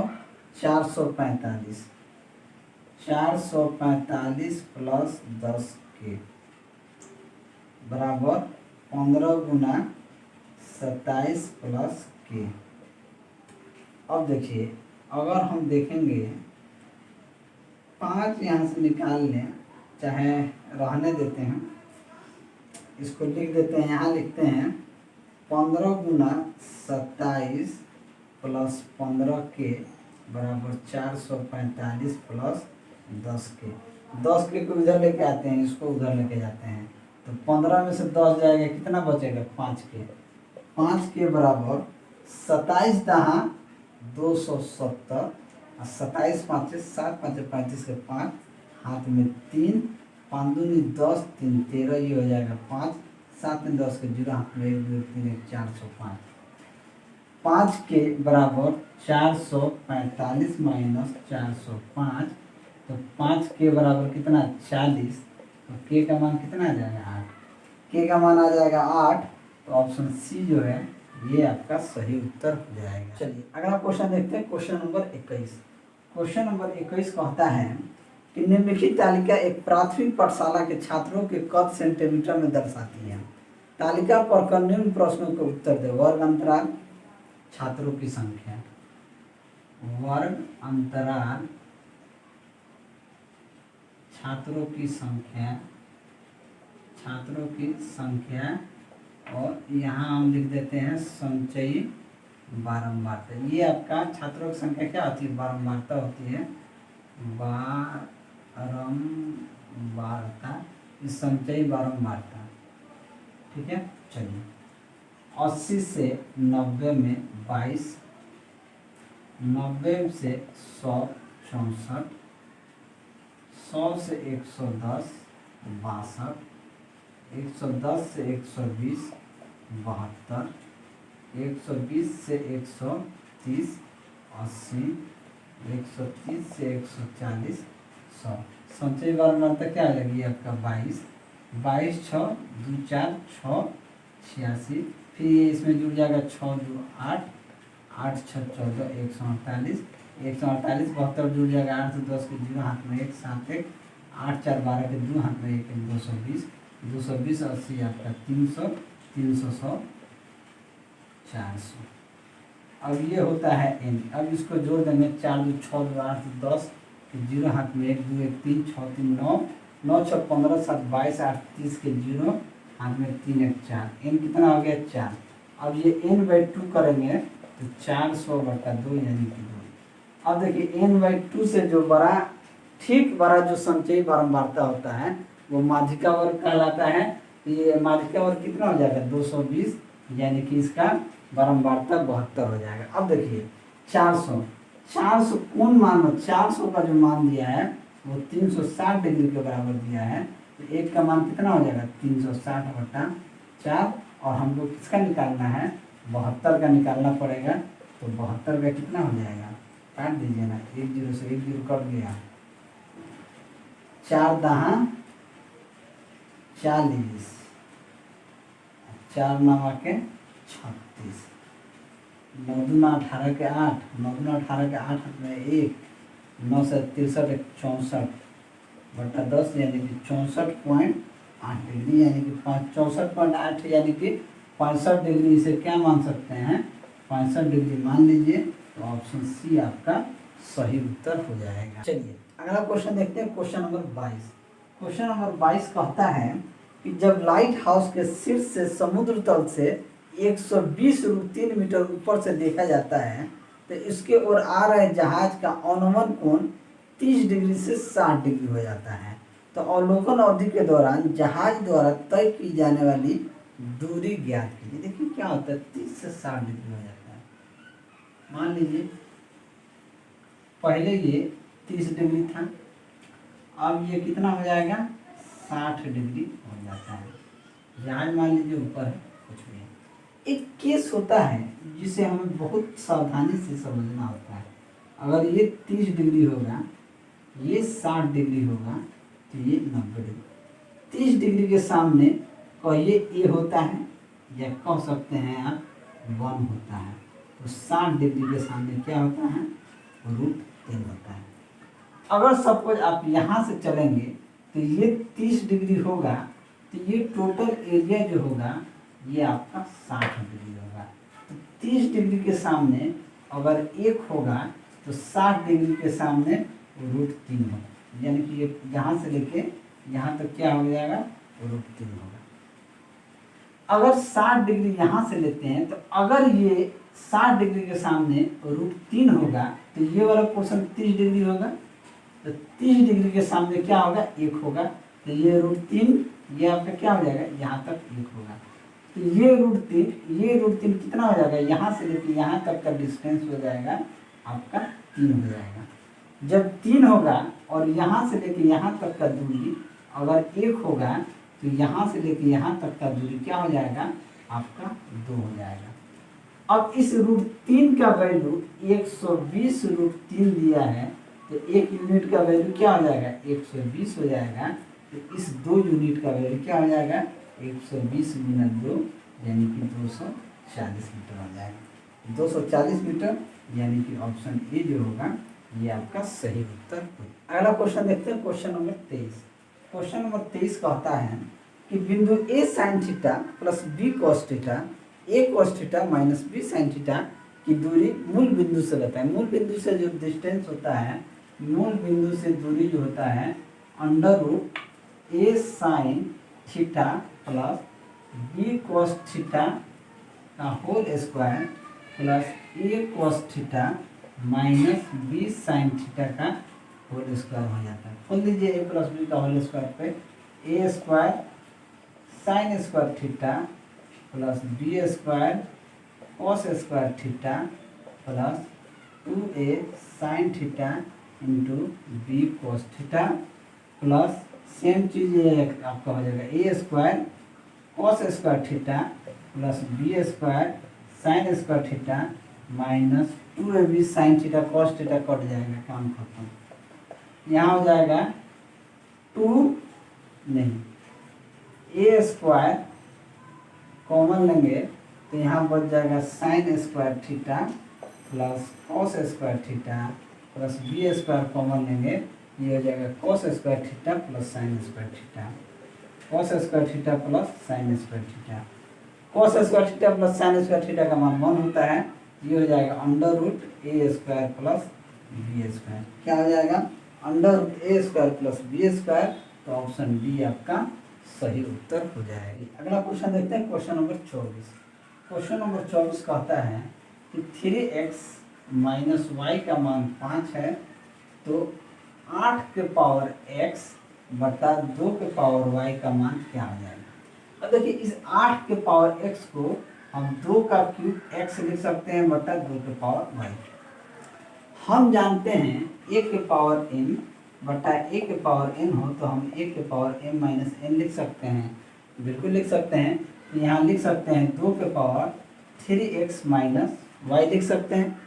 445 445 प्लस 10 के बराबर 15 गुना 27 प्लस के। अब देखिए अगर हम देखेंगे 5 यहाँ से निकाल लें, चाहे रहने देते हैं, इसको लिख देते हैं, यहाँ लिखते हैं 15 गुना 27 प्लस 15 के बराबर 445 प्लस 10 के। 10 के को उधर लेके आते हैं, इसको उधर लेके जाते हैं तो 15 में से 10 जाएगा, कितना बचेगा 5 के। 5 के बराबर 27 दहा 270 और 27 5 7 5 35 के 5 हाथ में 3 5 दूनी 10 3 13 ये हो जाएगा 5 7 में 10 के 0 हाथ में 1 2 3 1 405। 5 के बराबर 445 माइनस 405 तो 5 के बराबर कितना 40 तो के का मान कितना आ जाएगा 8। के का मान आ जाएगा 8 तो ऑप्शन सी जो है ये आपका सही उत्तर हो जाएगा। चलिए अगला क्वेश्चन देखते हैं, क्वेश्चन नंबर 21। क्वेश्चन नंबर 21 कहता है कि निम्नलिखित तालिका एक प्राथमिक पाठशाला के छात्रों के कद सेंटीमीटर में दर्शाती है। तालिका पढ़कर निम्न प्रश्नों के उत्तर दे। वर्ग अंतराल, छात्रों की संख्या, वर्ग अंतराल, छात्रों की संख्या, छात्रों की संख्या और यहाँ हम लिख देते हैं संचयी बारंबारता। ये आपका छात्रों की संख्या क्या होती है बारंबारता होती है, बारंबारता, संचयी बारंबारता। ठीक है, चलिए 80 से 90 में 22, 90 से 100 64, 100 से 110 62, 110 से 120 72, 120 से 130 80, 130 से 140 100। संचयी बारंबारता क्या आ जाएगी आपका 22, 22 6 2 4 6 86, फिर इसमें जुड़ जाएगा 6 2 8 8 6 14 148, 148 72 जुड़ जाएगा 8 से 10 के 0 हाथ में 1 7 1 8 4 12 के 2 हाथ में 1 220 220 80 आपका 300 300 100 400। अब ये होता है n। अब इसको जोड़ देंगे 4 2 6 2 8 10 0 हाथ में 1 2 1 3 6 3 9 9 6 15 7 22 8 30 के 0 हाथ में 3 1 4। n कितना हो गया 4। अब ये n/2 करेंगे तो 400/2 यानी कि 2। अब देखिए n/2 से जो बड़ा ठीक बड़ा जो संचयी बारंबारता होता है वो माध्यिका वर्ग कहलाता है। ये माध्यिका वर्ग कितना हो जाएगा 220 यानी कि इसका बारंबारता 72 हो जाएगा। अब देखिए 400 कौन मान, 400 का जो मान दिया है वो 360 डिग्री के बराबर दिया है तो एक का मान कितना हो जाएगा 360/4 और हमको किसका निकालना है 72 का निकालना पड़ेगा। तो 72 का कितना हो जाएगा, काट दीजिए ना, 1 0 से 1 0 कट गया, 4 दहा 40, 4 9 के 36, 9 दूना 18 के 8, 9 दूना 18 के 8 में 1, 9 से 63 64 बटा 10 यानी कि 64.8 डिग्री, यानी कि 64.8 यानी कि 65 डिग्री। इसे क्या मान सकते हैं, 65 डिग्री मान लीजिए। तो ऑप्शन सी आपका सही उत्तर हो जाएगा। चलिए अगला क्वेश्चन देखते हैं, क्वेश्चन नंबर 22। क्वेश्चन नंबर 22 कहता है कि जब लाइट हाउस के शीर्ष से समुद्र तल से 120 मीटर ऊपर से देखा जाता है तो इसके ओर आ रहे जहाज का अनुमान कोण 30 डिग्री से 60 डिग्री हो जाता है। तो अवलोकन अवधि के दौरान जहाज द्वारा तय की जाने वाली दूरी ज्ञात कीजिए। देखिए क्या होता है, 30 से 60 डिग्री हो जाता है। मान लीजिए पहले ये 30 डिग्री था, अब ये कितना हो जाएगा, 60 डिग्री हो जाता है। जहाज मान लीजिए ऊपर है, कुछ भी है। एक केस होता है जिसे हमें बहुत सावधानी से समझना होता है। अगर ये 30 डिग्री होगा, ये 60 डिग्री होगा, तो ये 90 डिग्री। 30 डिग्री के सामने कहिए ए होता है, या कह सकते हैं आप 1 होता है। तो 60 डिग्री के सामने क्या होता है, √3 होता है। अगर सपोज आप यहाँ से चलेंगे तो ये 30 डिग्री होगा, तो ये टोटल एरिया जो होगा ये आपका 60 डिग्री होगा। तो 30 डिग्री के सामने अगर 1 होगा तो 60 डिग्री के सामने √3 होगा, यानी कि ये यहाँ से लेके यहाँ तक क्या हो जाएगा, √3 होगा। अगर 60 डिग्री यहाँ से लेते हैं तो अगर ये 60 डिग्री के सामने √3 होगा तो ये वाला पोर्शन 30 डिग्री होगा। तो 30 डिग्री के सामने क्या होगा, 1 होगा। तो ये √3 ये आपका क्या हो जाएगा, यहाँ तक 1 होगा। तो ये √3 कितना हो जाएगा, यहाँ से लेके यहाँ तक का डिस्टेंस हो जाएगा आपका 3 हो जाएगा। जब 3 होगा और यहाँ से लेके यहाँ तक का दूरी अगर 1 होगा तो यहाँ से लेके यहाँ तक का दूरी क्या हो जाएगा, आपका 2 हो जाएगा। अब इस √3 का वैल्यू 120 √3 दिया है, तो 1 यूनिट का वैल्यू क्या हो जाएगा, 120 हो जाएगा। तो इस 2 यूनिट का वैल्यू क्या हो जाएगा, 120 × 2 यानी कि 240 मीटर हो जाएगा। 240 मीटर यानी कि ऑप्शन ए जो होगा ये आपका सही उत्तर होगा। अगला क्वेश्चन देखते हैं, क्वेश्चन नंबर 23। क्वेश्चन नंबर 23 कहता है कि बिंदु a sin theta plus b cos theta, a cos theta minus b sin theta की दूरी मूल बिंदु से लेता है। मूल बिंदु से जो डिस्टेंस होता है, मूल बिंदु से दूरी जो होता है √a sin theta plus b cos theta का whole square plus a cos theta minus b sin theta का होल स्क्वायर हो जाता है। खोल लीजिए a प्लस b का होल स्क्वायर पे, a square sine square theta plus b square cos square theta plus 2a sine theta into b cos theta plus same चीज़ ये आपका हो जाएगा a square cos square theta plus b square sine square theta minus 2ab sine theta cos theta cut जाएगा, काम खत्म। यहाँ हो जाएगा 2 नहीं a स्क्वायर कॉमन लेंगे तो यहाँ बच जाएगा sign square theta plus cos square theta plus b square common लेंगे, ये हो जाएगा cos square theta plus sign square theta, cos square theta plus sign square theta. Cos square theta plus sign square theta का मान 1 होता है, ये हो जाएगा √a square plus b square. क्या हो जाएगा, √a square plus b square. तो ऑप्शन डी आपका सही उत्तर हो जाएगी। अगला क्वेश्चन देखते हैं, क्वेश्चन नंबर 24। क्वेश्चन नंबर 24 कहता है कि 3x माइनस वाई का मान 5 है, तो 8 के पावर x बटा 2 के पावर y का मान क्या हो जाएगा। अब देखिए इस 8 के पावर x को हम 2 का क्यूब x लिख सकते हैं बटा 2 के पावर y। हम जानते हैं a के पावर n बटा a के पावर n हो तो हम a के पावर m माइनस n लिख सकते हैं, बिल्कुल लिख सकते हैं। तो यहाँ लिख सकते हैं 2 के पावर 3x माइनस y लिख सकते हैं,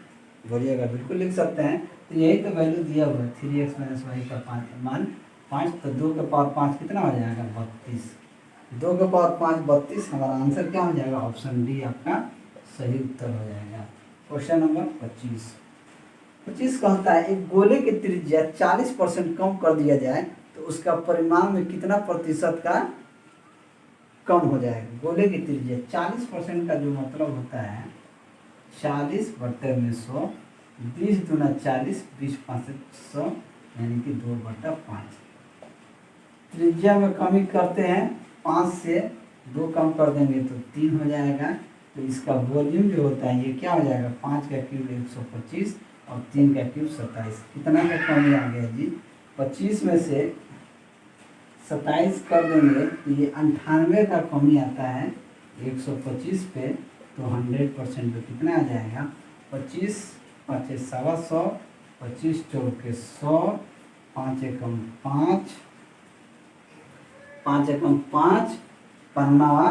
बोलिएगा बिल्कुल लिख सकते हैं। तो यही तो वैल्यू दिया हुआ है 3x माइनस y का मान 5, तो 2 के पावर 5 कितना हो जाएगा 32। 2 के पावर 5 32, हमारा आंसर क्या हो जाएगा, ऑप्शन डी आपका सही उत्तर हो जाएगा। क्वेश्चन नंबर 25 कहता है एक गोले की त्रिज्या 40% कम कर दिया जाए तो उसका परिमाण में कितना प्रतिशत का कम हो जाएगा। गोले की त्रिज्या 40% का जो मतलब होता है 40/100, 20 दूना 40, 20 5 100 यानी कि 2/5। त्रिज्या में कमी करते हैं, 5 से 2 कम कर देंगे तो 3 हो जाएगा। तो इसका वॉल्यूम जो होता है ये क्या हो जाएगा, 5 का क्यूब 125 और 3 का क्यूब 27। कितना का कमी आ गया जी, 25 में से 27 कर देंगे तो ये 98 का कमी आता है 125 पे। तो 100% पे कितना आ जाएगा, 25 5 125, 25 चौक 100, 5 एकम 5, 5 एकम 5, पन्नावा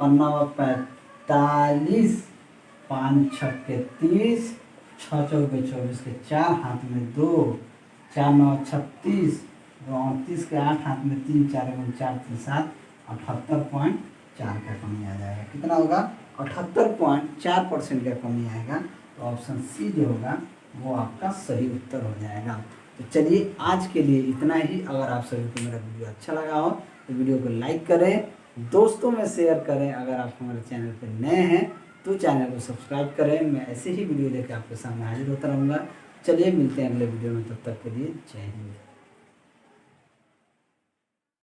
45, 5 छक्के 30, 6 चौके 24 के 4, हाथ में 2, 4 9 36, 2 38 के 8, हाथ में 3, 4 एवं 4 3 7, 78.4 का कमी आ जाएगा। कितना होगा, 78.4% का कमी आएगा। तो ऑप्शन सी जो होगा वो आपका सही उत्तर हो जाएगा। तो चलिए आज के लिए इतना ही। अगर आप सभी को मेरा वीडियो अच्छा लगा हो तो वीडियो को लाइक करें, दोस्तों में शेयर करें। अगर आप हमारे चैनल पर नए हैं तो चैनल को सब्सक्राइब करें। मैं ऐसे ही वीडियो लेकर आपके सामने हाजिर होता रहूँगा। चलिए मिलते हैं अगले वीडियो में, तब तक के लिए जय हिंद।